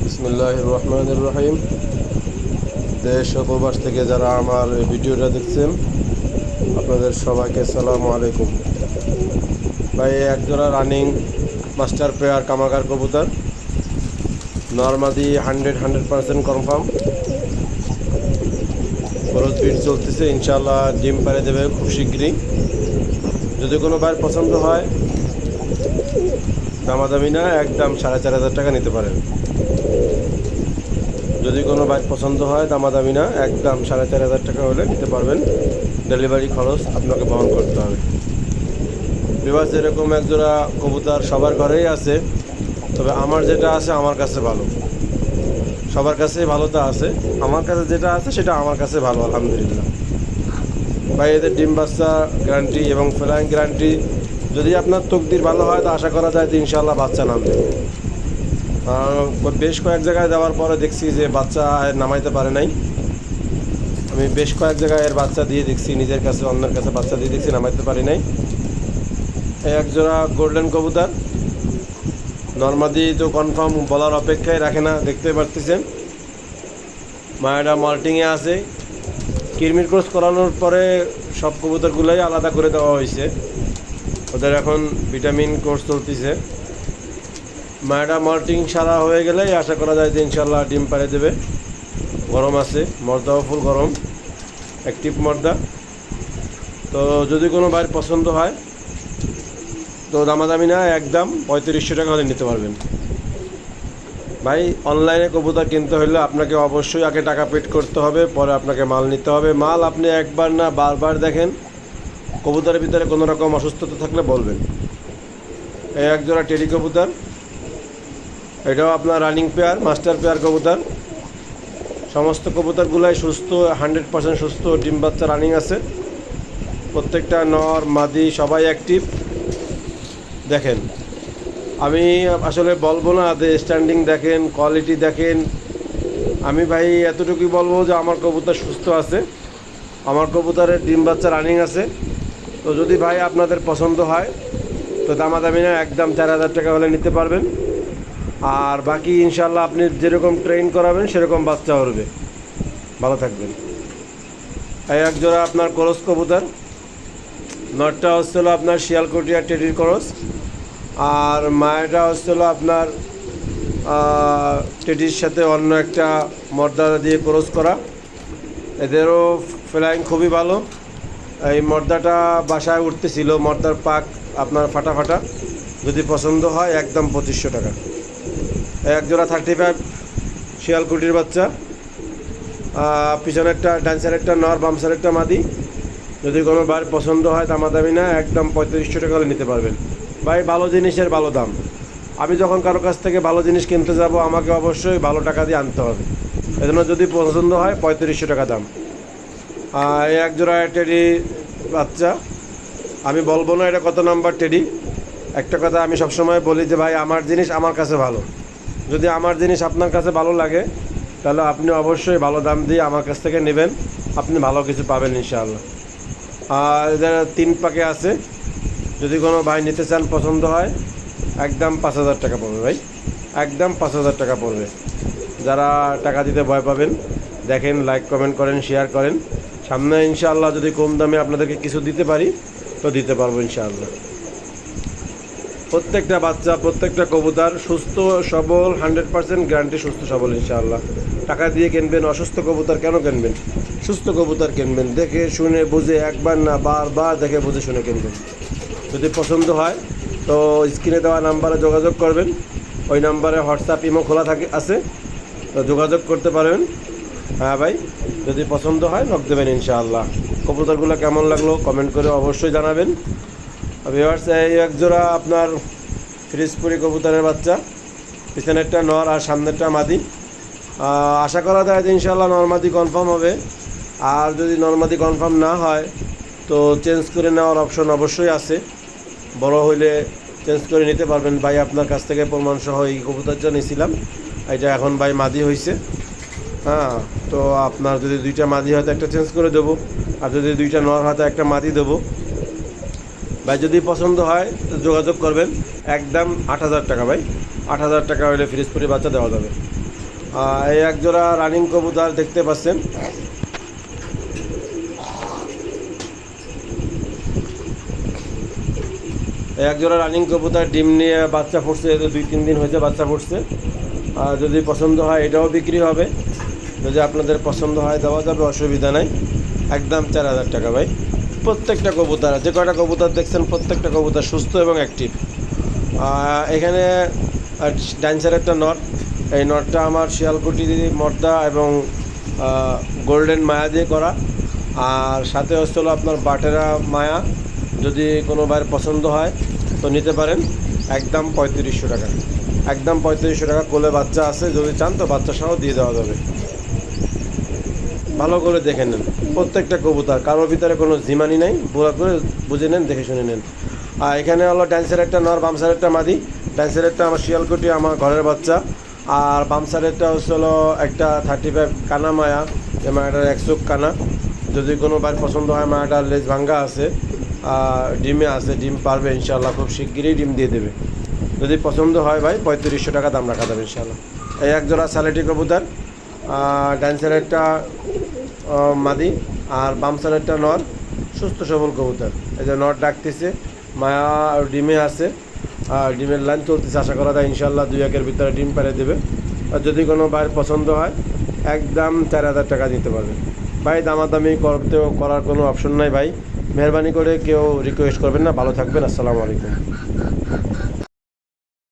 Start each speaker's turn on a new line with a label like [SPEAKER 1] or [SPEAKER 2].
[SPEAKER 1] বিসমিল্লাহির রহমানির রহিম। দেশ ও প্রবাস থেকে যারা আমার এই ভিডিওটা দেখছেন, আপনাদের সবাইকে আসসালামু আলাইকুম। ভাই, একজোড়া রানিং মাস্টার পেয়ার কামাগার কবুতর, নর্মাদি 100% কনফার্ম। খরচ বিট চলতেছে, ইনশাআল্লাহ ডিম পাড়ে দেবে খুব শীঘ্রই। যদি কোনো ভাইয়ের পছন্দ হয়, দামাদামি না, একদম 4,500 টাকা নিতে পারেন। যদি কোনো বাইক পছন্দ হয়, দামাদামি না, একদম 4,500 টাকা হলে নিতে পারবেন। ডেলিভারি খরচ আপনাকে বহন করতে হবে। বিবাস এরকম একজোড়া কবুতর সবার ঘরেই আছে, তবে আমার যেটা আছে আমার কাছে ভালো। সবার কাছেই ভালোটা আছে, আমার কাছে যেটা আছে সেটা আমার কাছে ভালো, আলহামদুলিল্লাহ। ভাই, এদের ডিম বাচ্চা গ্যারান্টি এবং ফ্লাইং গ্যারান্টি। যদি আপনার তকদির ভালো হয়, তো আশা করা যায় যে ইনশাআল্লাহ বাচ্চা নামবে। বেশ কয়েক জায়গায় দেওয়ার পরে দেখছি যে বাচ্চা নামাইতে পারে নাই। আমি বেশ কয়েক জায়গায় এর বাচ্চা দিয়ে দেখছি, নিজের কাছে অন্যের কাছে বাচ্চা দিয়ে দেখছি, নামাইতে পারি নাই। এই একজোড়া গোল্ডেন কবুতর, নর্মাদি তো কনফার্ম বলার অপেক্ষায় রাখে না, দেখতে পারতেছেন। মায়েরা মাল্টিংয়ে আছে। কিরমির ক্রস করানোর পরে সব কবুতরগুলোই আলাদা করে দেওয়া হয়েছে, ওদের এখন ভিটামিন কোর্স চলতেছে। মায়েরা মাল্টিং সারা হয়ে গেলেই আশা করা যায় যে ইনশাল্লাহ ডিম পাড়ে দেবে। গরম আছে, মর্দাও ফুল গরম, অ্যাক্টিভ মর্দা। তো যদি কোনো ভাইয়ের পছন্দ হয়, তো দামাদামি না, একদম 3500 টাকা হলে নিতে পারবেন। ভাই, অনলাইনে কবুতর কিনতে হলে আপনাকে অবশ্যই আগে টাকা পেড করতে হবে, পরে আপনাকে মাল নিতে হবে। মাল আপনি একবার না বারবার দেখেন। কবুতরের ভিতরে কোনো রকম অসুস্থতা থাকলে বলবেন। এই একজোড়া টেডি কবুতর, এটাও আপনার রানিং পেয়ার, মাস্টার পেয়ার কবুতর। সমস্ত কবুতরগুলাই সুস্থ, 100% সুস্থ, ডিম বাচ্চা রানিং আছে। প্রত্যেকটা নর মাদি সবাই অ্যাক্টিভ। দেখেন, আমি আসলে বলবো না যে স্ট্যান্ডিং দেখেন, কোয়ালিটি দেখেন। আমি ভাই এতটুকুই বলবো যে আমার কবুতর সুস্থ আছে, আমার কবুতরের ডিম বাচ্চা রানিং আছে। তো যদি ভাই আপনাদের পছন্দ হয়, তো দামাদামি না, একদম 4,000 টাকা হলে নিতে পারবেন। আর বাকি ইনশাল্লাহ আপনি যেরকম ট্রেন করাবেন সেরকম বাচ্চা উঠবে। ভালো থাকবেন। এই একজোড়া আপনার করস কবুতর, নটটা হচ্ছিল আপনার শিয়ালকুটিয়া টেডির করস, আর মায়েরটা হচ্ছিল আপনার টেডির সাথে অন্য একটা মর্দা দিয়ে ক্রস করা। এদেরও ফ্লাইং খুবই ভালো। এই মর্দাটা বাসায় উঠতেছিল, মর্দার পাক আপনার ফাটা ফাটা। যদি পছন্দ হয়, একদম 2500 টাকা। একজোড়া 35 শিয়ালকুটির বাচ্চা, পিছনে একটা, ডান্সার একটা নর, বামসার একটা মাদি। যদি কোনো বার পছন্দ হয়, দামাদামি না, একদম 3500 টাকা হলে নিতে পারবেন। ভাই, ভালো জিনিসের ভালো দাম। আমি যখন কারো কাছ থেকে ভালো জিনিস কিনতে যাব, আমাকে অবশ্যই ভালো টাকা দিয়ে আনতে হবে। এজন্য যদি পছন্দ হয়, 3500 টাকা দাম। এই একজোড়া টেডি বাচ্চা, আমি বলবো না এটা কত নাম্বার টেডি। একটা কথা আমি সবসময় বলি যে ভাই, আমার জিনিস আমার কাছে ভালো। যদি আমার জিনিস আপনার কাছে ভালো লাগে, তাহলে আপনি অবশ্যই ভালো দাম দিয়ে আমার কাছ থেকে নেবেন, আপনি ভালো কিছু পাবেন ইনশাআল্লাহ। আর এদের 3 পাকে আছে। যদি কোনো ভাই নিতে চান, পছন্দ হয়, একদম 5,000 টাকা পড়বে ভাই, একদম 5,000 টাকা পড়বে। যারা টাকা দিতে ভয় পাবেন, দেখেন, লাইক কমেন্ট করেন, শেয়ার করেন। সামনে ইনশাআল্লাহ যদি কম দামে আপনাদেরকে কিছু দিতে পারি, তো দিতে পারবো ইনশাআল্লাহ। প্রত্যেকটা বাচ্চা, প্রত্যেকটা কবুতর সুস্থ সবল, 100% গ্যারান্টি সুস্থ সবল ইনশাআল্লাহ। টাকা দিয়ে কিনবেন, অসুস্থ কবুতর কেন কিনবেন? সুস্থ কবুতর কিনবেন, দেখে শুনে বুঝে, একবার না বারবার দেখে বুঝে শুনে কিনবেন। যদি পছন্দ হয়, তো স্ক্রিনে দেওয়া নাম্বারে যোগাযোগ করবেন। ওই নাম্বারে হোয়াটসঅ্যাপ ইমো খোলা আছে, তো যোগাযোগ করতে পারবেন। হ্যাঁ ভাই, যদি পছন্দ হয়, নক দেবেন ইনশাআল্লাহ। কবুতরগুলো কেমন লাগলো কমেন্ট করে অবশ্যই জানাবেন। ভিউয়ার্স, এই একজোড়া আপনার ফিরিজপুরি কবুতরের বাচ্চা, পিছনেরটা নর আর সামনেরটা মাদি। আশা করা যায় যে ইনশাআল্লাহ নরমাদি কনফার্ম হবে। আর যদি নরমাদি কনফার্ম না হয়, তো চেঞ্জ করে নেওয়ার অপশন অবশ্যই আছে। বড় হইলে চেঞ্জ করে নিতে পারবেন। ভাই, আপনার কাছ থেকে প্রমাণসহ এই কবুতরটা নিয়েছিলাম, এটা এখন ভাই মাদি হয়েছে। হ্যাঁ, তো আপনার যদি 2টা মাদি হয়, একটা চেঞ্জ করে দেবো। আর যদি 2টা নর হয়, একটা মাদি দেবো। ভাই, যদি পছন্দ হয় তো যোগাযোগ করবেন। একদম 8,000 টাকা ভাই, 8,000 টাকা হলে ফিরোজপুরি বাচ্চা দেওয়া যাবে। এই এক জোড়া রানিং কবুতর দেখতে পাচ্ছেন। এক জোড়া রানিং কবুতর ডিম নিয়ে বাচ্চা ফুটছে, 2-3 দিন হয়েছে বাচ্চা ফুটছে। আর যদি পছন্দ হয় এটাও বিক্রি হবে, যদি আপনাদের পছন্দ হয় দেওয়া যাবে, অসুবিধা নাই। একদম 4,000 টাকা ভাই। প্রত্যেকটা কবুতর, যে কয়টা কবুতর দেখছেন প্রত্যেকটা কবুতর সুস্থ এবং অ্যাক্টিভ। এখানে ডান্সার একটা নট, এই নটটা আমার শিয়ালকুটি মর্দা এবং গোল্ডেন মায়া দিয়ে করা, আর সাথে হচ্ছিল আপনার বাটেরা মায়া। যদি কোনো ভাইয়ের পছন্দ হয় তো নিতে পারেন, একদম 3500 টাকা। একদম 3500 টাকা। কোলে বাচ্চা আছে, যদি চান তো বাচ্চা সহ দিয়ে দেওয়া যাবে। ভালো করে দেখে নেন প্রত্যেকটা কবুতর, কারোর ভিতরে কোনো জিমানি নাই, পুরো করে বুঝে নেন, দেখে শুনে নেন। আর এখানে হলো ড্যান্সের একটা নর, বামসার একটা মাদি। ড্যান্সের একটা আমার শিয়ালকুটি, আমার ঘরের বাচ্চা। আর বামসারেরটা হচ্ছিল একটা 35 কানা মায়া, যে মায়াটার 1 চোখ কানা। যদি কোনো বার পছন্দ হয়, মায়াটার লেজ ভাঙ্গা আছে, ডিমে আছে, ডিম পারবে ইনশাল্লাহ, খুব শিগগিরই ডিম দিয়ে দেবে। যদি পছন্দ হয় ভাই 3500 টাকা দাম রাখা যাবে ইনশাল্লাহ। এই এক জোড়া স্যালেটি কবুতর, ড্যান্সের একটা মাদি, আর বামসার একটা নর, সুস্থ সবল কবুতর। এই যে নর ডাকতেছে, মায়া আর ডিমে আছে, আর ডিমের লাইন চলতেছে। আশা করা যায় ইনশাল্লাহ 2-1 ভিতরে ডিম পেরে দেবে। আর যদি কোনো ভাইয়ের পছন্দ হয় একদম 4,000 টাকা দিতে পারবে ভাই। দামাদামি করার কোনো অপশন নাই ভাই। মেহরবানি করে কেউ রিকোয়েস্ট করবেন না। ভালো থাকবেন, আসসালামু আলাইকুম।